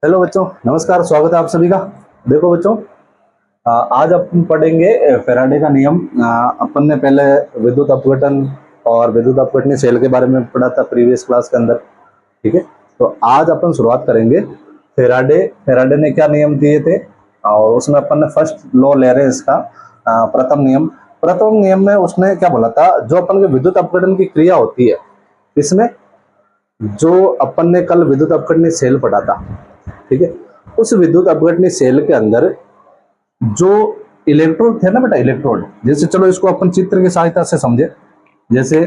Hello बच्चों, नमस्कार। स्वागत है आप सभी का। देखो बच्चों, आज अपन पढ़ेंगे फैराडे का नियम। अपन ने पहले विद्युत अपघटन और विद्युत अपघटनी सेल के बारे में पढ़ा था प्रीवियस क्लास के अंदर। ठीक है, तो आज अपन शुरुआत करेंगे। फैराडे फैराडे ने क्या नियम दिए थे और उसमें अपन ने फर्स्ट लॉ ले रहे हैं इसका। प्रथम नियम में उसने क्या बोला था, जो अपन के विद्युत अपघटन की क्रिया होती है, इसमें जो अपन ने कल विद्युत अपघटनी सेल पढ़ा था, ठीक है, उस विद्युत अपघटनी सेल के अंदर जो इलेक्ट्रोड थे ना बेटा, इलेक्ट्रोड, जैसे चलो इसको अपन चित्र की सहायता से समझे। जैसे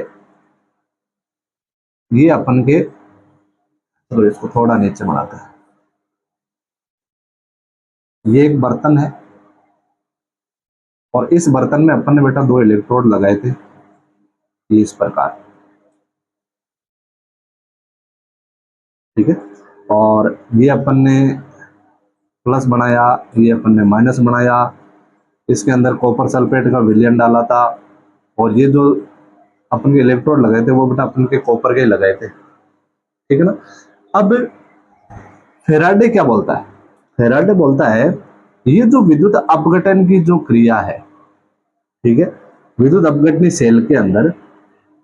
ये अपन के, चलो इसको थोड़ा नीचे बढ़ाते हैं। ये एक बर्तन है और इस बर्तन में अपन ने बेटा दो इलेक्ट्रोड लगाए थे, ये इस प्रकार, ठीक है। और ये अपन ने प्लस बनाया, ये अपन ने माइनस बनाया। इसके अंदर कॉपर सल्फेट का विलयन डाला था और ये जो अपन के इलेक्ट्रोड लगाए थे वो बेटा अपन के कॉपर के ही लगाए थे, ठीक है ना। अब फैराडे क्या बोलता है? फैराडे बोलता है ये जो विद्युत अपघटन की जो क्रिया है, ठीक है, विद्युत अपघटनी सेल के अंदर,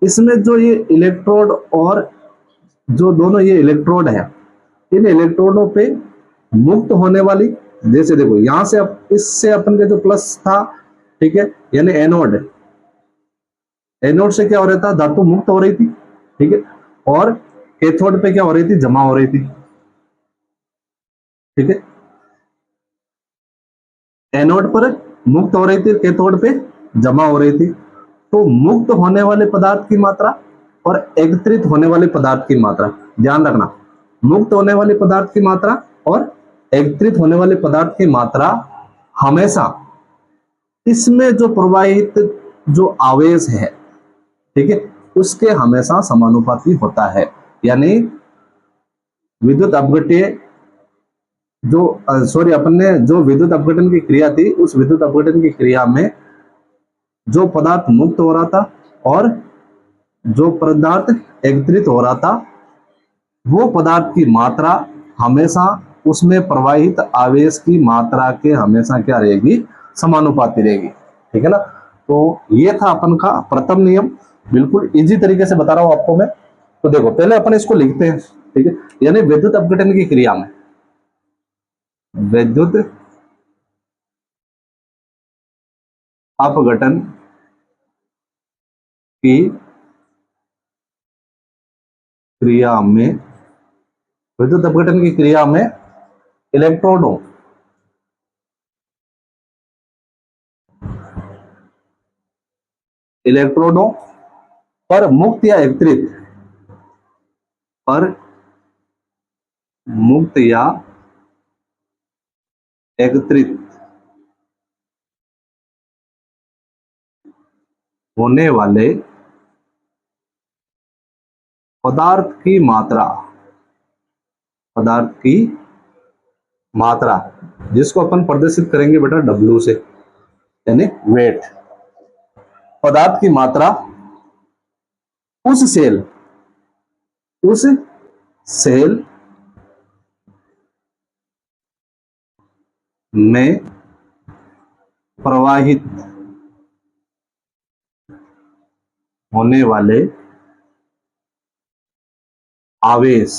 इसमें जो ये इलेक्ट्रोड और जो दोनों ये इलेक्ट्रोड है, इन इलेक्ट्रोडों पे मुक्त होने वाली, जैसे देखो यहां से इससे अपन के जो प्लस था, ठीक है, यानी एनोड, एनोड से क्या हो रहा था, धातु मुक्त हो रही थी, ठीक है, और कैथोड पे क्या हो रही थी, जमा हो रही थी, ठीक है। एनोड पर मुक्त हो रही थी, कैथोड पे जमा हो रही थी। तो मुक्त होने वाले पदार्थ की मात्रा और एकत्रित होने वाले पदार्थ की मात्रा, ध्यान रखना, मुक्त होने वाले पदार्थ की मात्रा और एकत्रित होने वाले पदार्थ की मात्रा हमेशा इसमें जो प्रवाहित जो आवेश है, ठीक है, उसके हमेशा समानुपाती होता है। यानी विद्युत अपघट्य जो सॉरी अपन ने जो विद्युत अपघटन की क्रिया थी, उस विद्युत अपघटन की क्रिया में जो पदार्थ मुक्त हो रहा था और जो पदार्थ एकत्रित हो रहा था, वो पदार्थ की मात्रा हमेशा उसमें प्रवाहित आवेश की मात्रा के हमेशा क्या रहेगी, समानुपाती रहेगी, ठीक है ना। तो ये था अपन का प्रथम नियम, बिल्कुल इजी तरीके से बता रहा हूं आपको मैं। तो देखो पहले अपन इसको लिखते हैं, ठीक है, यानी विद्युत अपघटन की क्रिया में, विद्युत अपघटन की क्रिया में, विद्युत अपघटन की क्रिया में इलेक्ट्रोडों इलेक्ट्रोडों पर मुक्त या एकत्रित, पर मुक्त या एकत्रित होने वाले पदार्थ की मात्रा, पदार्थ की मात्रा, जिसको अपन प्रदर्शित करेंगे बेटा W से, यानी वेट, पदार्थ की मात्रा उस सेल में प्रवाहित होने वाले आवेश,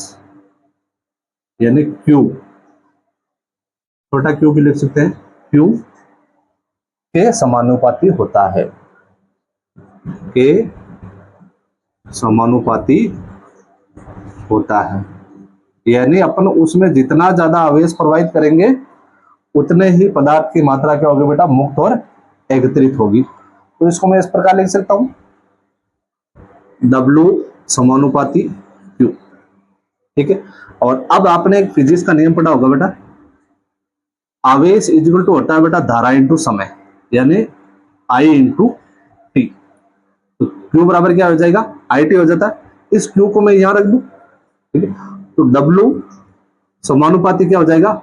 यानी Q, छोटा Q भी लिख सकते हैं, Q के समानुपाती होता है, के समानुपाती होता है। यानी अपन उसमें जितना ज्यादा आवेश प्रवाहित करेंगे उतने ही पदार्थ की मात्रा क्या होगी बेटा, मुक्त और एकत्रित होगी। तो इसको मैं इस प्रकार लिख सकता हूं, W समानुपाती Q, ठीक है। और अब आपने एक फिजिक्स का नियम पढ़ा होगा बेटा, आवेश इक्वल टू होता है बेटा धारा इंटू समय, यानी I इंटू टी। तो Q बराबर क्या हो जाएगा, IT हो जाता है। इस Q को मैं यहां रख दूं, ठीक है, तो W समानुपाती क्या हो जाएगा,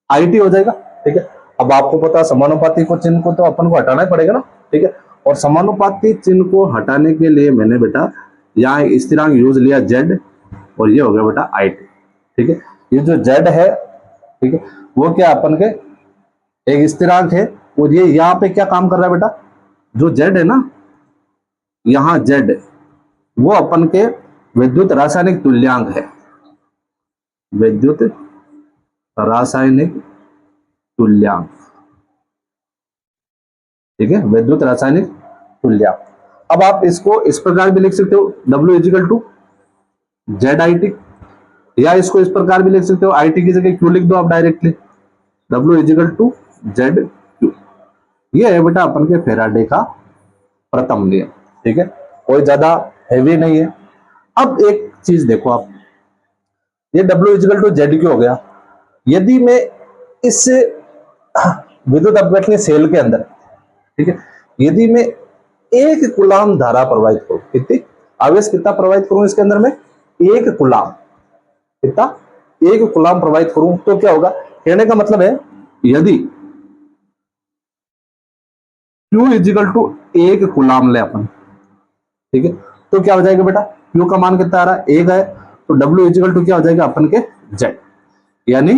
IT हो जाएगा, ठीक है। अब आपको पता है समानुपाती को चिन्ह को तो अपन को हटाना ही पड़ेगा ना, ठीक है। और समानुपाती चिन्ह को हटाने के लिए मैंने बेटा यहाँ स्थिरांक यूज लिया Z, और ये हो गया बेटा IT, ठीक है। ये जो जेड है, ठीक है, वो क्या अपन के एक स्थिरांक है, और ये यहाँ पे क्या काम कर रहा है बेटा, जो जेड है ना, यहाँ जेड, वो अपन के विद्युत रासायनिक तुल्यांक है, विद्युत रासायनिक तुल्यांक, ठीक है, विद्युत रासायनिक तुल्यांक। अब आप इसको इस प्रकार भी लिख सकते हो, W is equal to Z I T, या इसको इस प्रकार भी लिख सकते हो, आई टी की जगह क्यू लिख दो आप directly, W is equal to Z Q. ये है बेटा अपन के फेराडे का प्रथम नियम, ठीक है, कोई ज्यादा हैवी नहीं है। अब एक चीज देखो आप, ये W is equal to Z Q हो गया। यदि मैं इस विद्युत अपघटनीय सेल के अंदर, ठीक है, यदि मैं एक कूलाम धारा प्रवाहित करूं, कितनी आवेश कितना प्रवाहित करूं इसके अंदर में, एक कूलाम, कितना, एक कूलाम प्रवाहित करूं, तो क्या होगा, कहने का मतलब है यदि Q इजिकल टू एक कूलाम ले अपन, ठीक है, तो क्या हो जाएगा बेटा, Q का मान कितना आ रहा है, एक है, तो W इजिकल टू क्या हो जाएगा अपन के Z, यानी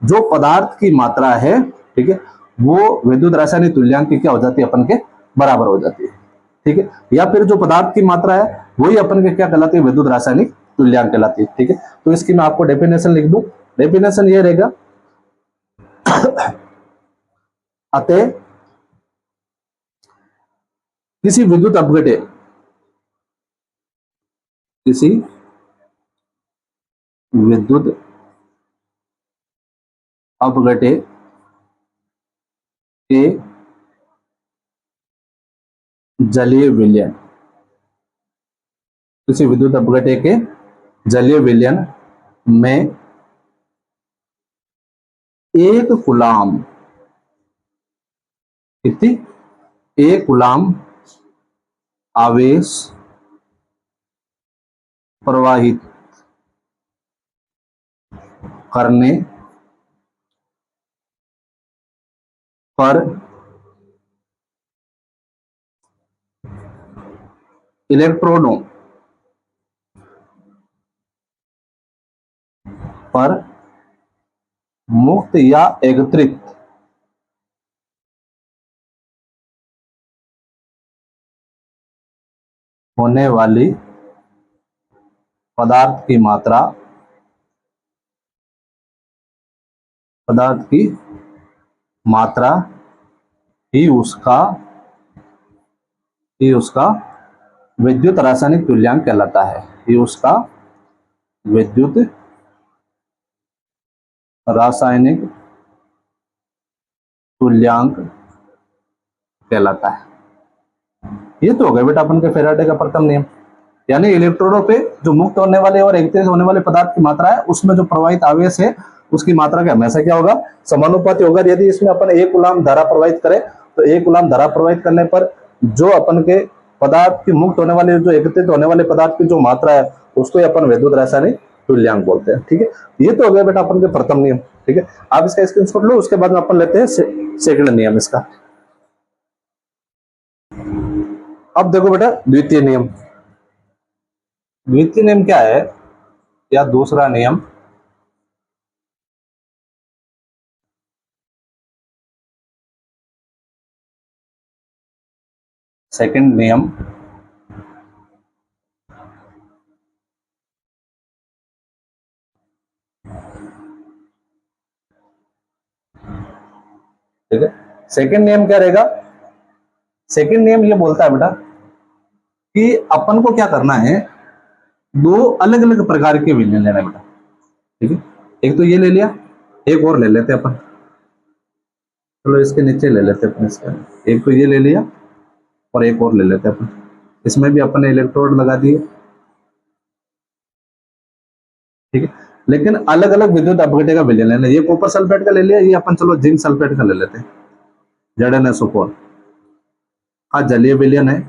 जो पदार्थ की मात्रा है, ठीक है, वो विद्युत रासायनिक तुल्यांक की क्या हो जाती है, अपन के बराबर हो जाती है, ठीक है, या फिर जो पदार्थ की मात्रा है वही अपन के क्या कहलाती है, विद्युत रासायनिक तुल्यांक कहलाती है, ठीक है। तो इसकी मैं आपको डेफिनेशन लिख दूं, डेफिनेशन ये रहेगा, अतः किसी विद्युत अपघटे, किसी विद्युत अपघटे के जलीय विलयन, किसी विद्युत अपघटे के जलीय विलयन में एक कूलाम, कितनी, एक कूलाम आवेश प्रवाहित करने पर इलेक्ट्रोनों पर मुक्त या एकत्रित होने वाली पदार्थ की मात्रा, पदार्थ की मात्रा ही उसका विद्युत रासायनिक तुल्यांक कहलाता है, ये उसका विद्युत रासायनिक तुल्यांक कहलाता है। ये तो हो गया बेटा अपन के फेराडे का प्रथम नियम, यानी इलेक्ट्रोनों पे जो मुक्त होने वाले और एकत्रित होने वाले पदार्थ की मात्रा है, उसमें जो प्रवाहित आवेश है उसकी मात्रा का हमेशा क्या होगा, समानुपाती होगा। यदि इसमें अपन एक कूलाम धारा प्रवाहित करें, तो एक कूलाम धारा प्रवाहित करने पर जो अपन के पदार्थ की मुक्त होने वाले, जो एकत्रित होने वाले पदार्थ की जो मात्रा है, उसको अपन विद्युत रासायनिक तुल्यांक बोलते हैं, ठीक है। ये तो हो गया बेटा अपन के प्रथम नियम, ठीक है। आप इसका स्क्रीनशॉट लो, उसके बाद में अपन लेते हैं सेकंड नियम इसका। अब देखो बेटा द्वितीय नियम, द्वितीय नियम क्या है, या दूसरा नियम, सेकंड नियम, ठीक है। सेकंड नियम क्या रहेगा, सेकंड नियम ये बोलता है बेटा कि अपन को क्या करना है, दो अलग अलग प्रकार के विलयन लेना है बेटा, ठीक है। एक तो ये ले लिया, एक और ले लेते हैं अपन, चलो इसके नीचे ले लेते हैं अपन इसका, एक तो ये ले लिया और एक और ले लेते हैं अपन, इसमें भी अपन ने इलेक्ट्रोड लगा दिए, ठीक है। लेकिन अलग अलग विद्युत अपघटे का विलयन लेना, ये कॉपर सल्फेट का ले लिया, ये अपन चलो जिंक सल्फेट का ले लेते हैं, ZnSO4 का जलीय विलयन है,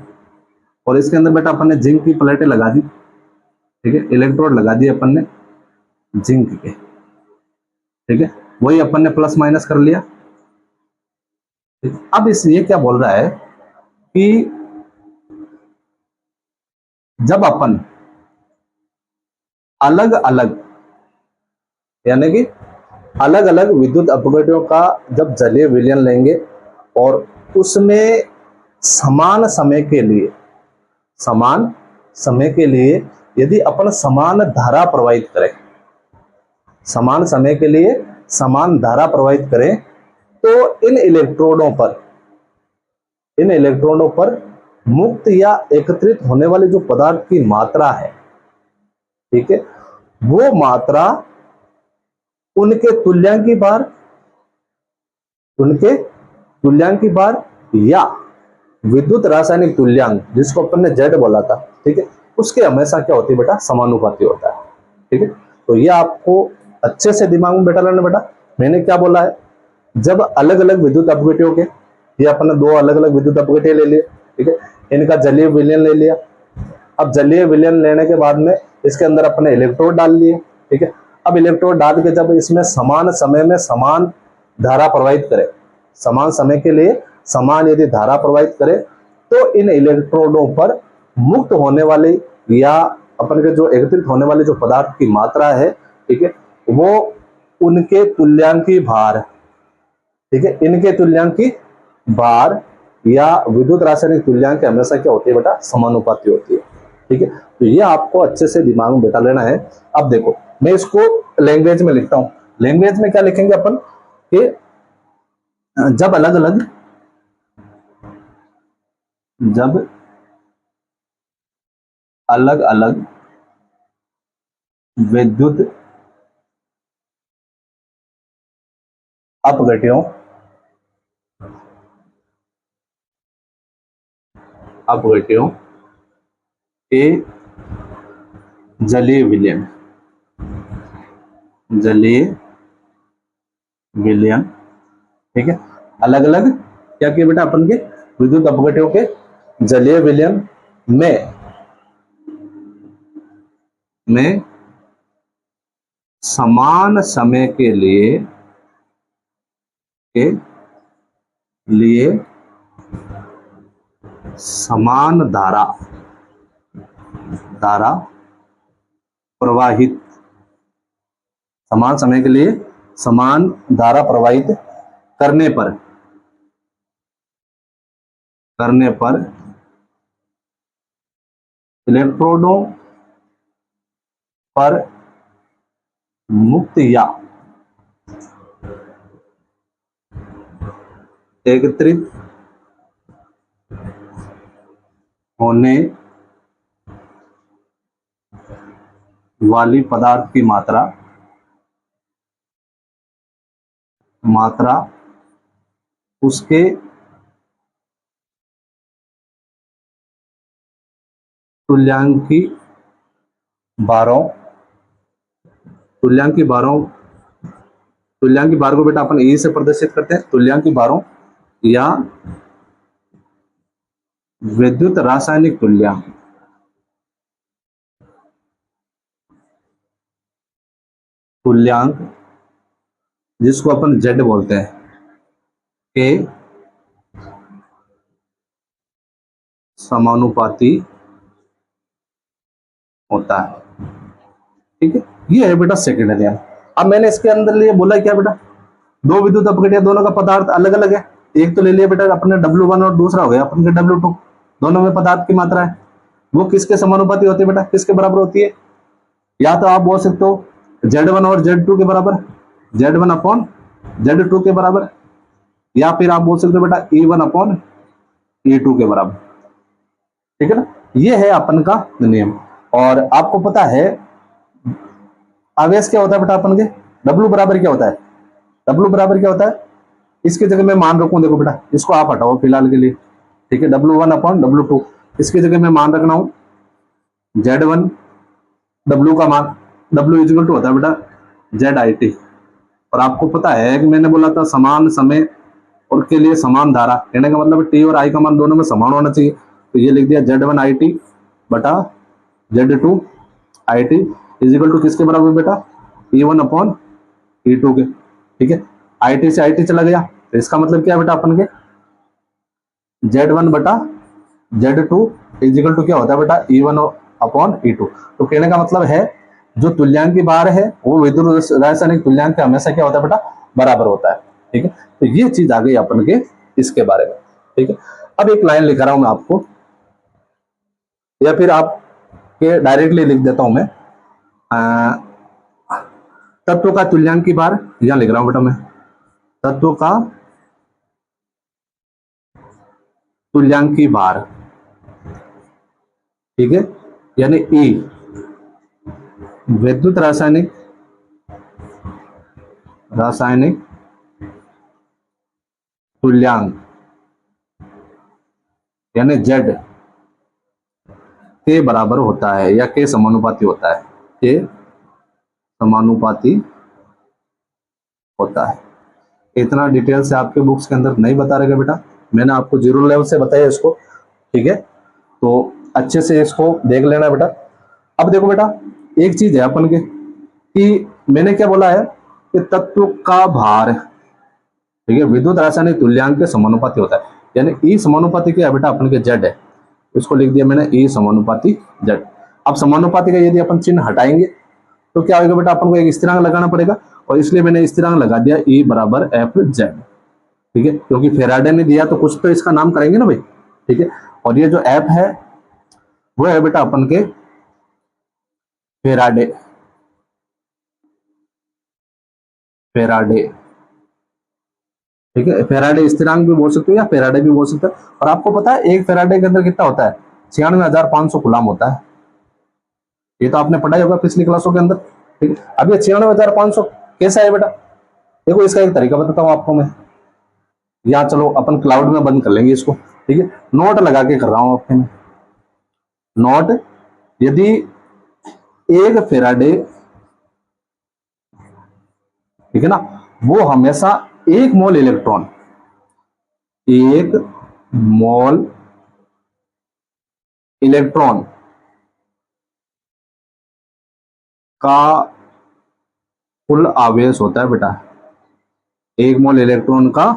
और इसके अंदर बेटा अपन ने जिंक की प्लेटें लगा दी, ठीक है, इलेक्ट्रोड लगा दिए अपन ने जिंक के, ठीक है, वही अपन ने प्लस माइनस कर लिया। अब इस ये क्या बोल रहा है कि जब अपन अलग अलग यानी कि अलग अलग विद्युत अपघटनों का जब जलीय विलयन लेंगे और उसमें समान समय के लिए समान समय के लिए यदि अपन समान धारा प्रवाहित करें, समान समय के लिए समान धारा प्रवाहित करें, तो इन इलेक्ट्रॉनों पर मुक्त या एकत्रित होने वाली जो पदार्थ की मात्रा है, ठीक है, वो मात्रा उनके तुल्यांकी बार या विद्युत रासायनिक तुल्यांक, जिसको अपन ने जेड बोला था, ठीक है, उसके हमेशा क्या होती है बेटा, समानुपाती होता है। ठीक है, तो ये आपको अच्छे से दिमाग में बैठा लेना बेटा। मैंने क्या बोला है, जब अलग अलग विद्युत अपघटनों के, ये अपन ने दो अलग अलग विद्युत अपघटन ले लिए, ठीक है, इनका जलीय विलयन ले लिया। अब जलीय विलयन लेने के बाद में इसके अंदर अपने इलेक्ट्रोड डाल लिए, ठीक है। अब इलेक्ट्रोड डाल के जब इसमें समान समय में समान धारा प्रवाहित करे, समान समय के लिए समान यदि धारा प्रवाहित करे, तो इन इलेक्ट्रोडों पर मुक्त होने वाले या अपन के जो एकत्रित होने वाले जो पदार्थ की मात्रा है, ठीक है, वो उनके तुल्यांकी भार, ठीक है, इनके तुल्यांकी भार या विद्युत रासायनिक तुल्यांक हमेशा क्या होती है बेटा, समानुपाती होती है। ठीक है, तो ये आपको अच्छे से दिमाग में बैठा लेना है। अब देखो, मैं इसको लैंग्वेज में लिखता हूं। लैंग्वेज में क्या लिखेंगे अपन कि जब अलग अलग विद्युत अपघटनों के जलीय विलयन, ठीक है, अलग अलग क्या किया बेटा अपन के विद्युत अपघटनों के जलीय विलयन में समान समय के लिए समान धारा प्रवाहित, समान समय के लिए समान धारा प्रवाहित करने पर इलेक्ट्रोडों पर मुक्त या एकत्रित होने वाली पदार्थ की मात्रा उसके तुल्यांकी बारों को बेटा अपन ए से प्रदर्शित करते हैं, तुल्यांकी बारों या विद्युत रासायनिक तुल्यांक, जिसको अपन जेड बोलते हैं, के समानुपाती होता है। ठीक है, ये है बेटा सेकेंड नियम। अब मैंने इसके अंदर लिए बोला क्या बेटा, दो विद्युत अपघटन, दोनों का पदार्थ अलग अलग है। एक तो ले लिया बेटा अपने W1 और दूसरा हो गया अपन के W2, दोनों में पदार्थ की मात्रा है, वो किसके समानुपाती होती है बेटा, किसके बराबर होती है? या तो आप बोल सकते हो Z1 और Z2 के बराबर, Z1 अपॉन Z2 के बराबर, या फिर आप बोल सकते हो बेटा E1 अपॉन E2 के बराबर। ठीक है ना, ये है अपन का नियम। और आपको पता है आवेश क्या होता है बेटा अपन के, W बराबर क्या होता है, W बराबर क्या होता है, इसकी जगह मैं मान रखूं, देखो बेटा इसको आप हटाओ फिलहाल के लिए, ठीक है, W1 अपॉन W2, इसकी जगह मैं मान रखना हूं Z1, W का मान, W इक्वल टू होता है बेटा ZIT। और आपको पता है कि मैंने बोला था समान समय और के लिए समान धारा, कहने का मतलब T और I का मान दोनों में समान होना चाहिए। तो ये लिख दिया Z1 IT बटा Z2 IT is equal to किसके बराबर बेटा, E1 अपॉन E2 के। ठीक है, IT से IT चला गया, तो इसका मतलब क्या है बेटा अपन के Z1 बटा Z2 इज इक्वल टू क्या होता है बेटा E1 अपॉन E2। तो कहने का मतलब है जो तुल्यांकी भार है वो विद्युत रासायनिक तुल्यांक के हमेशा क्या होता है बेटा, बराबर होता है। ठीक है, तो ये चीज आ गई अपन के इसके बारे में। ठीक है, अब एक लाइन लिख रहा हूं मैं आपको, या फिर आप के डायरेक्टली लिख देता हूं मैं। तत्व का तुल्यांकी भार यहां लिख रहा हूं बेटा मैं, तत्व का तुल्यांकी भार, ठीक है, यानी ई विद्युत रासायनिक तुल्यांक यानी जेड के बराबर होता है या के समानुपाती होता है, के समानुपाती होता है। इतना डिटेल से आपके बुक्स के अंदर नहीं बता रहेगा बेटा, मैंने आपको जीरो लेवल से बताया इसको। ठीक है, तो अच्छे से इसको देख लेना बेटा। अब देखो बेटा, एक चीज है अपन के कि मैंने क्या बोला है कि तत्व का भार, ठीक है, विद्युत रासायनिक तुल्यांक के समानुपाती होता है, यानी ई समानुपाती क्या है बेटा, अपन के जेड है, इसको लिख दिया मैंने ई समानुपाती जेड। अब समानुपाती का यदि अपन चिन्ह हटाएंगे तो क्या होगा बेटा, अपन को एक स्थिरांक लगाना पड़ेगा, और इसलिए मैंने स्थिरांक लगा दिया ई बराबर एफ जेड। ठीक है, क्योंकि फेराडे ने दिया तो कुछ तो इसका नाम करेंगे ना भाई। ठीक है, और ये जो एफ है वो है बेटा अपन के फेराडे, फेराडे। ठीक है, फेराडे स्थिरांक भी बोल सकते हो या फेराडे भी बोल सकते हो। और आपको पता है एक फेराडे के अंदर कितना होता है, 96,500 गुलाम होता है। ये तो आपने पढ़ा ही होगा पिछली क्लासों के अंदर। ठीक है, अब ये 96,500 कैसा है बेटा, देखो इसका एक तरीका बताता हूँ आपको मैं, या चलो अपन क्लाउड में बंद कर लेंगे इसको। ठीक है, नोट लगा के कर रहा हूं आपके में, नोट यदि एक फेराडे, ठीक है ना, वो हमेशा एक मोल इलेक्ट्रॉन, एक मोल इलेक्ट्रॉन का कुल आवेश होता है बेटा, एक मोल इलेक्ट्रॉन का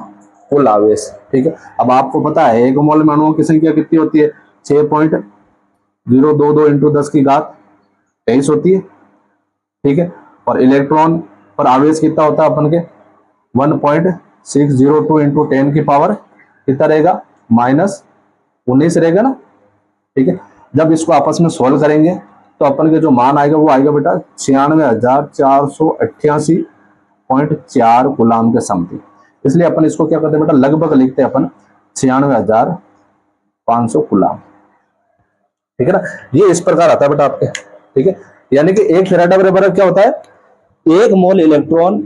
कुल आवेश। ठीक है, अब आपको पता है एक मोल में अणुओं की संख्या कितनी होती है, 6.022 इंटू 10 की घात 23 होती है। ठीक है, और इलेक्ट्रॉन पर आवेश कितना होता है अपन के, 1.602 इंटू 10 की पावर कितना रहेगा, -19 रहेगा ना। ठीक है, जब इसको आपस में सोल्व करेंगे तो अपन के जो मान आएगा वो आएगा बेटा 96,488.4 गुलाम के समथिंग। इसलिए अपन इसको क्या करते हैं बेटा, लगभग लिखते हैं अपन 96,500 गुलाम। ठीक है ना, ये इस प्रकार आता है बेटा आपके। ठीक है, यानी कि एक फेराडे बराबर क्या होता है, एक मोल इलेक्ट्रॉन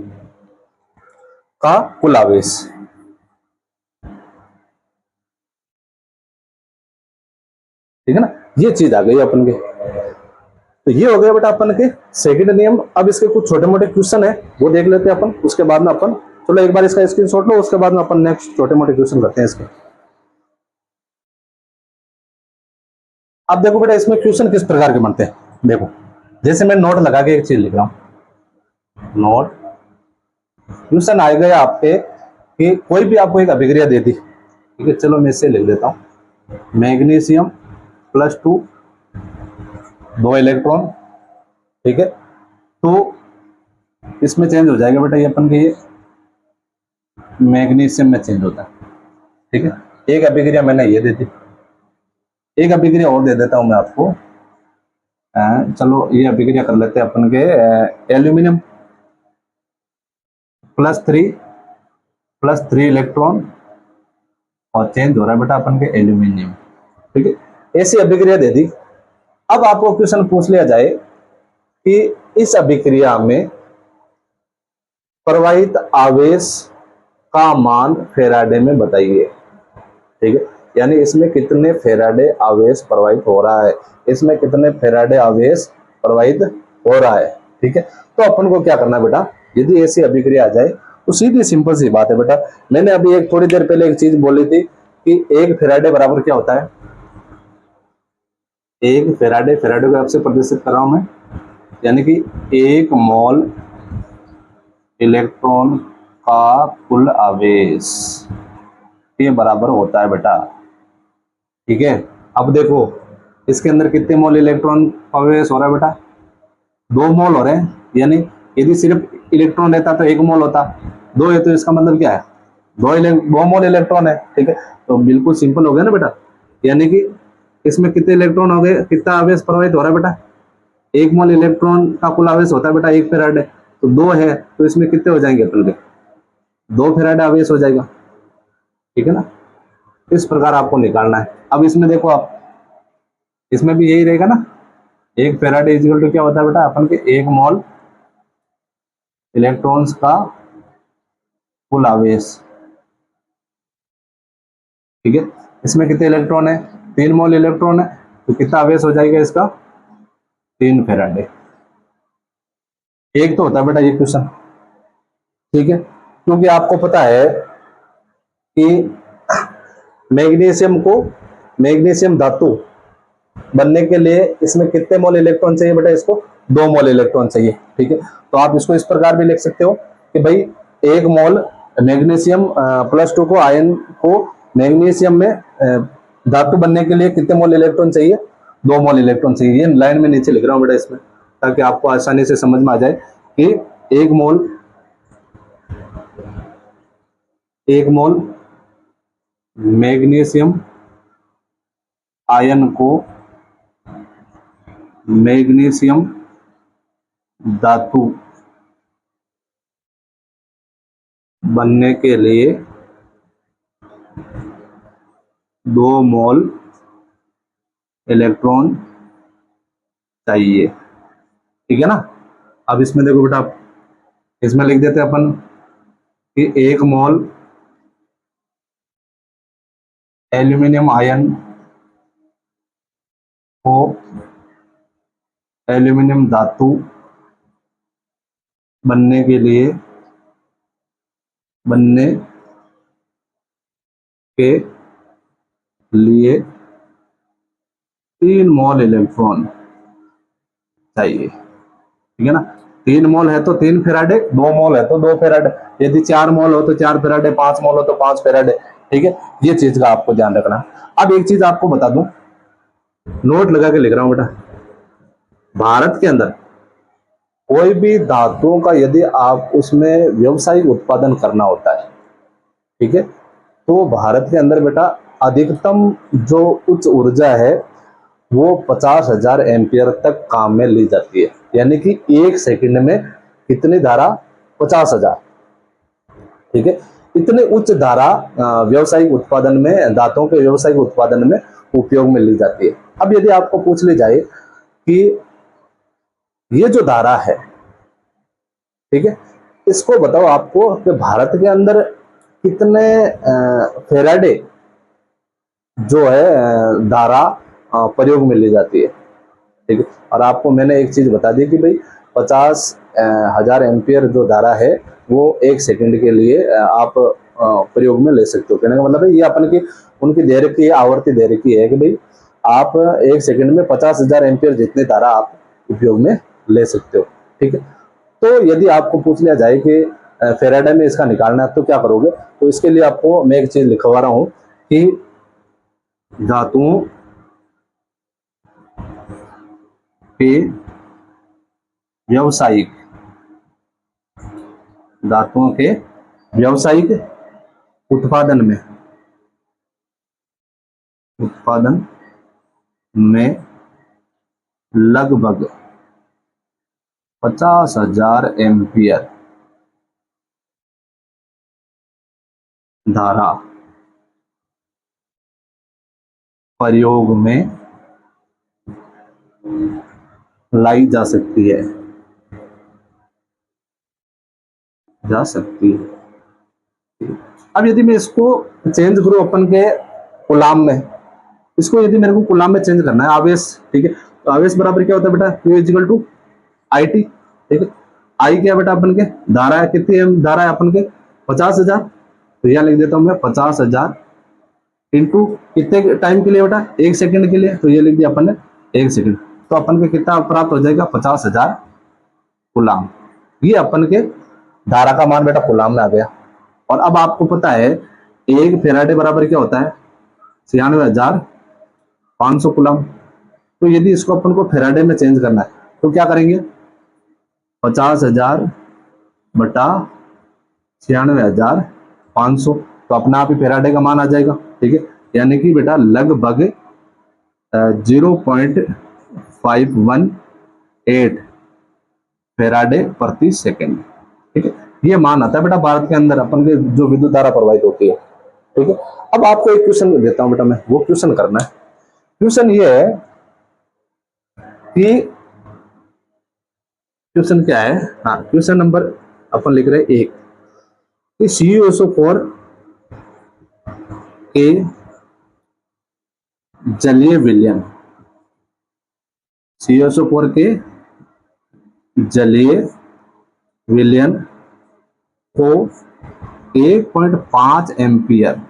का कुल आवेश। ठीक है ना, ये चीज आ गई अपन के। तो ये हो गया बेटा अपन के सेकंड नियम। अब इसके कुछ छोटे मोटे क्वेश्चन है वो देख लेते हैं अपन, उसके बाद में अपन, चलो एक बार इसका स्क्रीनशॉट लो, उसके बाद में अपन नेक्स्ट छोटे मोटे क्वेश्चन करते हैं इसके। अब देखो बेटा इसमें क्वेश्चन किस प्रकार के बनते हैं, देखो जैसे मैं नोट लगा के एक चीज लिख रहा हूं, नोट क्वेश्चन आ गया आपके कि कोई भी आपको एक अभिक्रिया दे दी। ठीक है, चलो मैं इसे लिख देता हूं, मैग्नीशियम +2 2 इलेक्ट्रॉन। ठीक है, तो इसमें चेंज हो जाएगा बेटा, ये अपन के ये मैग्नीशियम में चेंज होता है। ठीक है, एक अभिक्रिया मैंने ये दे दी, एक अभिक्रिया और दे देता हूं मैं आपको। चलो ये अभिक्रिया कर लेते हैं अपन के एल्यूमिनियम +3 इलेक्ट्रॉन, और चेंज हो रहा है बेटा अपन के एल्यूमिनियम। ठीक है, ऐसी अभिक्रिया दे दी। अब आपको क्वेश्चन पूछ लिया जाए कि इस अभिक्रिया में प्रवाहित आवेश का मान फेराडे में बताइए। ठीक है, यानी इसमें कितने फेराडे आवेश प्रवाहित हो रहा है, इसमें कितने फेराडे आवेश प्रवाहित हो रहा है। ठीक है, तो अपन को क्या करना है बेटा, यदि ऐसी अभिक्रिया आ जाए तो सीधी सिंपल सी बात है बेटा, मैंने अभी एक थोड़ी देर पहले एक चीज बोली थी कि एक फेराडे बराबर क्या होता है, एक फेराडे, फेराडे को आपसे प्रदर्शित कर रहा हूं मैं, यानी कि एक मोल इलेक्ट्रॉन का कुल आवेश के बराबर होता है बेटा। ठीक है, अब देखो इसके अंदर कितने मोल इलेक्ट्रॉन आवेश हो रहा है बेटा, 2 मोल हो रहे हैं, यानी यदि सिर्फ इलेक्ट्रॉन रहता तो 1 मोल होता, 2 है तो इसका मतलब क्या है, 2 मोल इलेक्ट्रॉन है। ठीक है, तो बिल्कुल सिंपल हो गया ना बेटा, यानी कि इसमें कितने इलेक्ट्रॉन हो गए, कितना आवेश प्रवाहित हो रहा है बेटा, 1 मोल इलेक्ट्रॉन का कुल आवेश होता है बेटा 1 फेराड है, तो 2 है तो इसमें कितने हो जाएंगे अपन के, 2 फेराड आवेश हो जाएगा। ठीक है ना, इस प्रकार आपको निकालना है। अब इसमें देखो आप, इसमें भी यही रहेगा ना, 1 फेराड इक्वल टू क्या होता है बेटा, अपन के 1 मोल इलेक्ट्रॉन्स का कुल आवेश। ठीक है, इसमें कितने इलेक्ट्रॉन है, 3 मोल इलेक्ट्रॉन है, तो कितना आवेश हो जाएगा इसका, 3 फेराडे। एक तो होता है बेटा ये क्वेश्चन। ठीक है, क्योंकि आपको पता है कि मैग्नीशियम को, मैग्नीशियम धातु बनने के लिए इसमें कितने मोल इलेक्ट्रॉन चाहिए बेटा, इसको 2 मोल इलेक्ट्रॉन चाहिए। ठीक है, तो आप इसको इस प्रकार भी लिख सकते हो कि भाई 1 मोल मैग्नीशियम +2 को आयन को मैग्नीशियम में धातु बनने के लिए कितने मोल इलेक्ट्रॉन चाहिए, 2 मोल इलेक्ट्रॉन चाहिए। ये लाइन में नीचे लिख रहा हूं बेटा इसमें, ताकि आपको आसानी से समझ में आ जाए कि 1 मोल, 1 मोल मैग्नीशियम आयन को मैग्नीशियम धातु बनने के लिए 2 मोल इलेक्ट्रॉन चाहिए। ठीक है ना, अब इसमें देखो बेटा, इसमें लिख देते हैं अपन कि 1 मोल एल्यूमिनियम आयन को एल्यूमिनियम धातु बनने के लिए, बनने के लिए 3 मोल इलेक्ट्रॉन चाहिए। ठीक है ना, 3 मोल है तो 3 फेराडे, 2 मोल है तो 2 फेराडे, यदि 4 मोल हो तो 4 फेराडे, 5 मोल हो तो 5 फेराडे। ठीक है, ये चीज का आपको ध्यान रखना। अब एक चीज आपको बता दूं, नोट लगा के लिख रहा हूं बेटा, भारत के अंदर कोई भी धातुओं का यदि आप उसमें व्यवसायिक उत्पादन करना होता है, ठीक है, तो भारत के अंदर बेटा अधिकतम जो उच्च ऊर्जा है वो 50,000 एम्पियर तक काम में ली जाती है, यानी कि 1 सेकंड में कितनी धारा, 50,000। ठीक है, इतने उच्च धारा व्यवसायिक उत्पादन में, धातुओं के व्यवसायिक उत्पादन में उपयोग में ली जाती है। अब यदि आपको पूछ ली जाए कि ये जो धारा है, ठीक है, इसको बताओ आपको कि भारत के अंदर कितने फेराडे जो है धारा प्रयोग में ली जाती है। ठीक है, और आपको मैंने एक चीज बता दी कि भाई 50,000 एम्पियर जो धारा है वो 1 सेकंड के लिए आप प्रयोग में ले सकते हो। कहने का मतलब है ये अपन की, उनकी दे रखी है, आवर्ती दे रखी है कि भाई आप 1 सेकंड में 50,000 एम्पियर जितनी धारा आप उपयोग में ले सकते हो। ठीक है, तो यदि आपको पूछ लिया जाए कि फेराडे में इसका निकालना है तो क्या करोगे, तो इसके लिए आपको मैं एक चीज लिखवा रहा हूं कि धातुओं के व्यावसायिक, धातुओं के व्यावसायिक उत्पादन में, उत्पादन में लगभग 50,000 एम्पियर धारा प्रयोग में लाई जा सकती है, जा सकती है। अब यदि मैं इसको चेंज करूं अपन के कूलाम में, इसको यदि मेरे को कूलाम में चेंज करना है आवेश, ठीक है, तो आवेश बराबर क्या होता है बेटा, Q इक्वल टू IT। ठीक है, आई क्या बेटा अपन के धारा है, कितनी धारा है अपन के 50,000, तो यह लिख देता हूं मैं 50,000 इंटू कितने टाइम के लिए बेटा, 1 सेकंड के लिए, तो ये लिख दिया अपन ने 1 सेकंड, तो अपन के कितना प्राप्त हो जाएगा 50,000 कूलाम। ये अपन के धारा का मान बेटा कूलाम में आ गया। और अब आपको पता है 1 फेराडे बराबर क्या होता है, 96,500 कूलाम। तो यदि इसको अपन को फेराडे में चेंज करना है तो क्या करेंगे, 50,000 बटा 96,500, तो अपने आप ही फेराडे का मान आ जाएगा। ठीक है, यानी कि बेटा लगभग 0.518 फेराडे प्रति सेकेंड। ठीक है, ये मान आता है बेटा भारत के अंदर अपन के जो विद्युत धारा प्रवाहित होती है। ठीक है, अब आपको एक क्वेश्चन देता हूं बेटा मैं, वो क्वेश्चन करना है। क्वेश्चन ये है कि क्वेश्चन क्या है, हाँ क्वेश्चन नंबर अपन लिख रहे हैं 1 कि CuSO4 के जलीय विलयन, CuSO4 के जलीय विलयन को 1.5 एम्पियर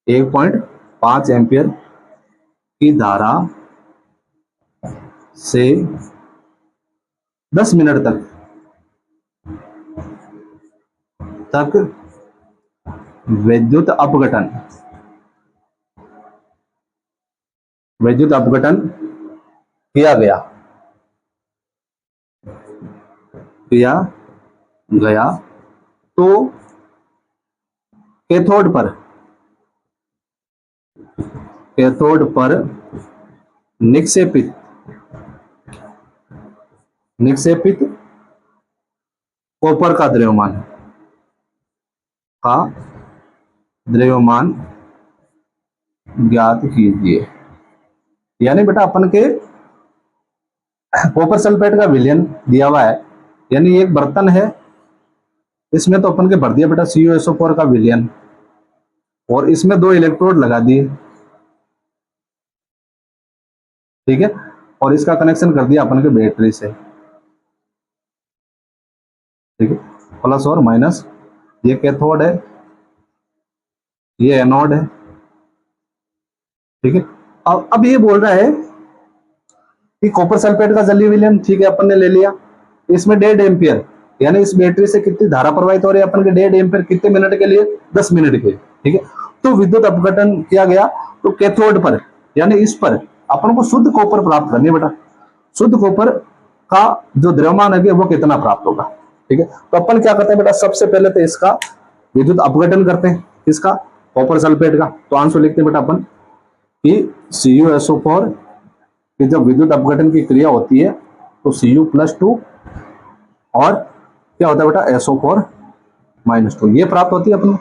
1.5 एम्पियर की धारा से 10 मिनट तक विद्युत अपघटन किया गया तो कैथोड पर निक्षेपित कॉपर का द्रव्यमान ज्ञात कीजिए। यानी बेटा अपन के कॉपर सल्फेट का विलयन दिया हुआ है, यानी एक बर्तन है, इसमें तो अपन के भर दिया बेटा CuSO4 का विलयन, और इसमें 2 इलेक्ट्रोड लगा दिए। ठीक है, और इसका कनेक्शन कर दिया अपन के बैटरी से। ठीक है, प्लस और माइनस, ये कैथोड है, ये एनोड है। ठीक है, अब ये बोल रहा है कि कॉपर सल्फेट का जलीय विलयन, ठीक है अपन ने ले लिया, इसमें 1.5 एम्पियर, यानी इस बैटरी से कितनी धारा प्रवाहित हो रही है अपन के 1.5 एम्पियर, कितने मिनट के लिए, 10 मिनट के। ठीक है, तो विद्युत अपघटन किया गया तो कैथोड पर, यानी इस पर अपन को शुद्ध कॉपर प्राप्त करनी है बेटा। शुद्ध कॉपर का जो द्रव्यमान है वो कितना प्राप्त होगा। ठीक है, तो अपन क्या करते हैं बेटा, सबसे पहले तो इसका विद्युत अपघटन करते हैं, इसका कॉपर सल्फेट का। तो आंसर लिखते हैं बेटा अपन कि CuSO4 की जब विद्युत अपघटन की क्रिया होती है तो Cu+2 और क्या होता है बेटा SO4-2, ये प्राप्त होती है अपन।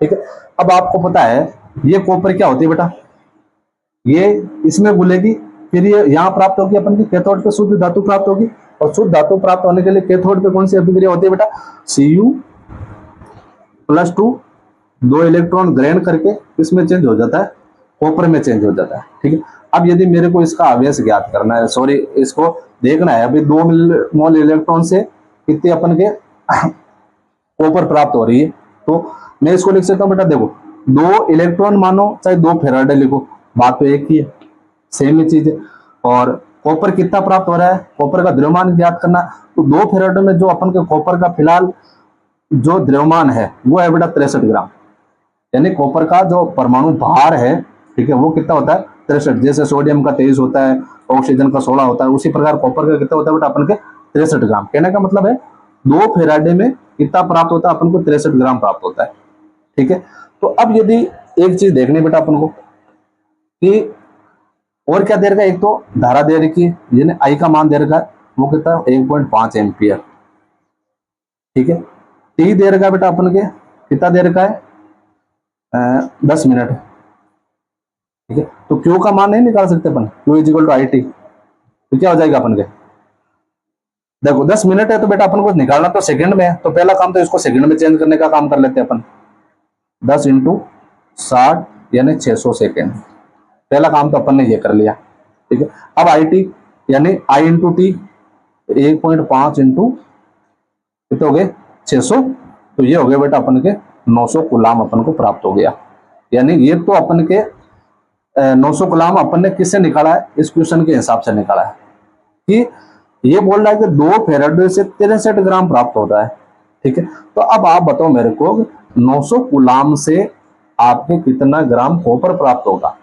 ठीक है, अब आपको पता है ये कॉपर क्या होती है बेटा, ये इसमें घुलेगी, फिर ये यहाँ प्राप्त होगी अपन की कैथोड पे शुद्ध धातु प्राप्त होगी, और शुद्ध धातु प्राप्त होने के लिए कैथोड पे कौन सी अभिक्रिया होती है बेटा, Cu+2 2 इलेक्ट्रॉन ग्रहण करके इसमें चेंज हो जाता है, कॉपर में चेंज हो जाता है। ठीक है, अब यदि मेरे को इसका आवेश ज्ञात करना है, सॉरी इसको देखना है, अभी 2 मोल इलेक्ट्रॉन से कितने अपन के कॉपर प्राप्त हो रही है, तो मैं इसको लिख सकता हूँ बेटा, देखो 2 इलेक्ट्रॉन मानो चाहे 2 फेराडे लिखो, बात तो एक ही है, सेम ही चीज है। और कॉपर कितना प्राप्त हो रहा है, कॉपर का द्रव्यमान ज्ञात करना, तो 2 फेराडे में जो अपन के कॉपर का फिलहाल जो द्रव्यमान है वो है बेटा 63 ग्राम, यानी कॉपर का जो परमाणु भार है, ठीक है, वो कितना होता है 63। जैसे सोडियम का 23 होता है, ऑक्सीजन का 16 होता है, उसी प्रकार कॉपर का कितना होता है बेटा अपन के 63 ग्राम। कहने का मतलब है 2 फेराडे में कितना प्राप्त होता है अपन को, 63 ग्राम प्राप्त होता है। ठीक है, तो अब यदि एक चीज देखनी बेटा अपन को कि और क्या दे रखा है, एक तो धारा दे रखी है, यानी आई का मान दे रखा है, वो कितना 1.5 एम्पियर। ठीक है, टी दे रखा है बेटा अपन के, कितना दे रखा है 10 मिनट। ठीक है, तो क्यू का मान नहीं निकाल सकते अपन, Q = IT, तो क्या हो जाएगा अपन के, देखो 10 मिनट है तो बेटा अपन को निकालना तो सेकंड में है, तो पहला काम तो इसको सेकंड में चेंज करने का काम कर लेते हैं अपन, 10 × 60 यानी 600 सेकेंड, पहला काम तो अपन ने ये कर लिया। ठीक है, अब IT यानी I × T 1.5 × कितने हो गए 600, तो ये हो गया बेटा अपन के 900 कूलाम अपन को प्राप्त हो गया। यानी ये तो अपन के 900 कूलाम अपन ने किससे निकाला है, इस क्वेश्चन के हिसाब से निकाला है कि ये बोल रहा है कि 2 फेराडे से 63 ग्राम प्राप्त होता है। ठीक है, तो अब आप बताओ मेरे को 900 कूलाम से आपको कितना ग्राम कॉपर प्राप्त होगा।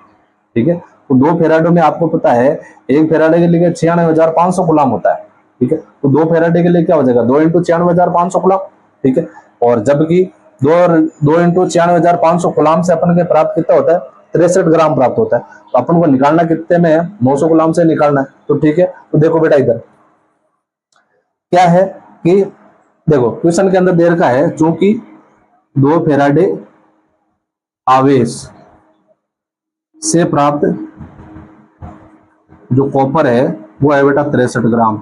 ठीक है, तो 2 फेराडे में आपको पता है 1 फेराडे के लिए 96,500 कूलाम होता है, ठीक है। तो 2 फेराडे के लिए क्या हो जाएगा, 2 × 96,500 कूलम, ठीक है। और जबकि 2 × 96,500 कूलम से अपन के प्राप्त कितना होता है, 63 ग्राम प्राप्त होता है। तो अपन को निकालना कितने में है, 900 कूलम से निकालना है। तो ठीक है, तो देखो बेटा इधर क्या है कि देखो क्वेश्चन के अंदर दे रखा है, चूंकि 2 फेराडे आवेश से प्राप्त जो कॉपर है वो है बेटा 63 ग्राम,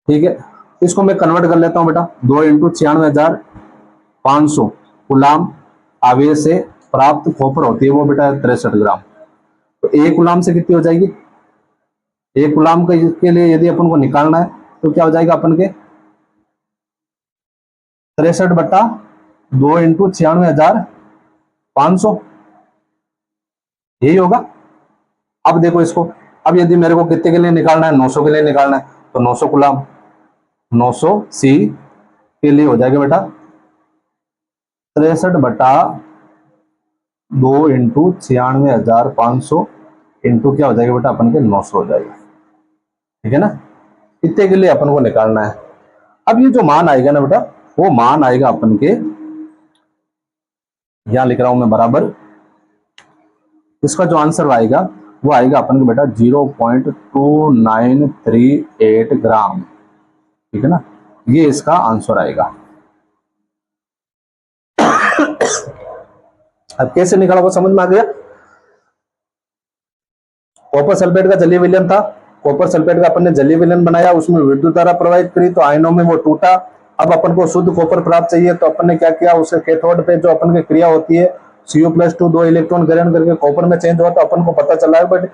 ठीक है। इसको मैं कन्वर्ट कर लेता हूं बेटा, 2 × 96,500 कूलम आवेश से प्राप्त कॉपर होती है वो बेटा 63 ग्राम। तो 1 कूलम से कितनी हो जाएगी, 1 कूलम के लिए यदि अपन को निकालना है तो क्या हो जाएगा अपन के 63/2 × 96,500, यही होगा। अब देखो इसको, अब यदि मेरे को कितने के लिए निकालना है, 900 के लिए निकालना है, तो 900 कूलम 900 सी के लिए हो जाएगा बेटा 63/2 × 96,500 इंटू क्या हो जाएगा बेटा अपन के 900 हो जाएगा, ठीक है ना। इतने के लिए अपन को निकालना है। अब ये जो मान आएगा ना बेटा, वो मान आएगा अपन के, यहां लिख रहा हूं मैं बराबर, इसका जो आंसर आएगा वो आएगा अपन को बेटा 0.2938 ग्राम, ठीक है ना। ये इसका आंसर आएगा। अब कैसे निकाला वो समझ में आ गया। कॉपर सल्फेट का जलीय विलयन था, कॉपर सल्फेट का अपन ने जलीय विलयन बनाया, उसमें विद्युत धारा प्रवाहित करी तो आयनों में वो टूटा। अब अपन को शुद्ध कॉपर प्राप्त चाहिए तो अपन ने क्या किया, उसे कैथोड पे जो अपन की क्रिया होती है Cu+2 2 इलेक्ट्रॉन ग्रहण करके कॉपर में चेंज हुआ, तो अपन को पता चला है बट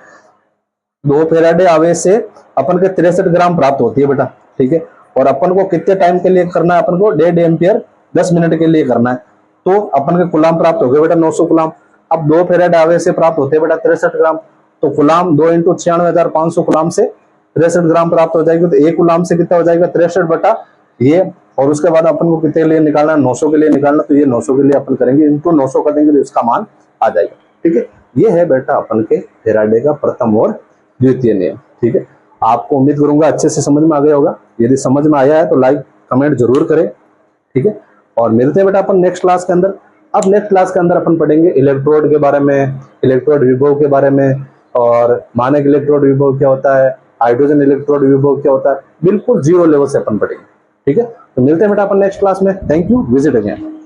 2 फेराडे आवेश से अपन के 63 ग्राम प्राप्त होती है बेटा, ठीक है। और अपन को कितने टाइम के लिए करना है, अपन को 1.5 एम्पियर 10 मिनट के लिए करना है, तो अपन के कूलम प्राप्त हो गए बेटा 900 कूलम। अब 2 फेराडे आवेश से प्राप्त होते हैं बेटा 63 ग्राम, तो कूलम 2 × 96,500 कूलम से 63 ग्राम प्राप्त हो जाएगी। तो 1 कूलम से कितना हो जाएगा 63 बटा ये, और उसके बाद अपन को कितने के लिए निकालना, 900 के लिए निकालना, तो ये 900 के लिए अपन करेंगे इनको 900 कर देंगे तो इसका मान आ जाएगा, ठीक है। ये है बेटा अपन के फेराडे का प्रथम और द्वितीय नियम, ठीक है। आपको उम्मीद करूंगा अच्छे से समझ में आ गया होगा। यदि समझ में आया है तो लाइक कमेंट जरूर करें, ठीक है। और मिलते हैं बेटा अपन नेक्स्ट क्लास के अंदर। अब नेक्स्ट क्लास के अंदर अपन पढ़ेंगे इलेक्ट्रोड के बारे में, इलेक्ट्रोड विभव के बारे में, और मानक इलेक्ट्रोड विभव क्या होता है, हाइड्रोजन इलेक्ट्रोड विभव क्या होता है, बिल्कुल 0 लेवल से अपन पढ़ेंगे, ठीक है। तो मिलते हैं बेटा अपन नेक्स्ट क्लास में। Thank you, visit again.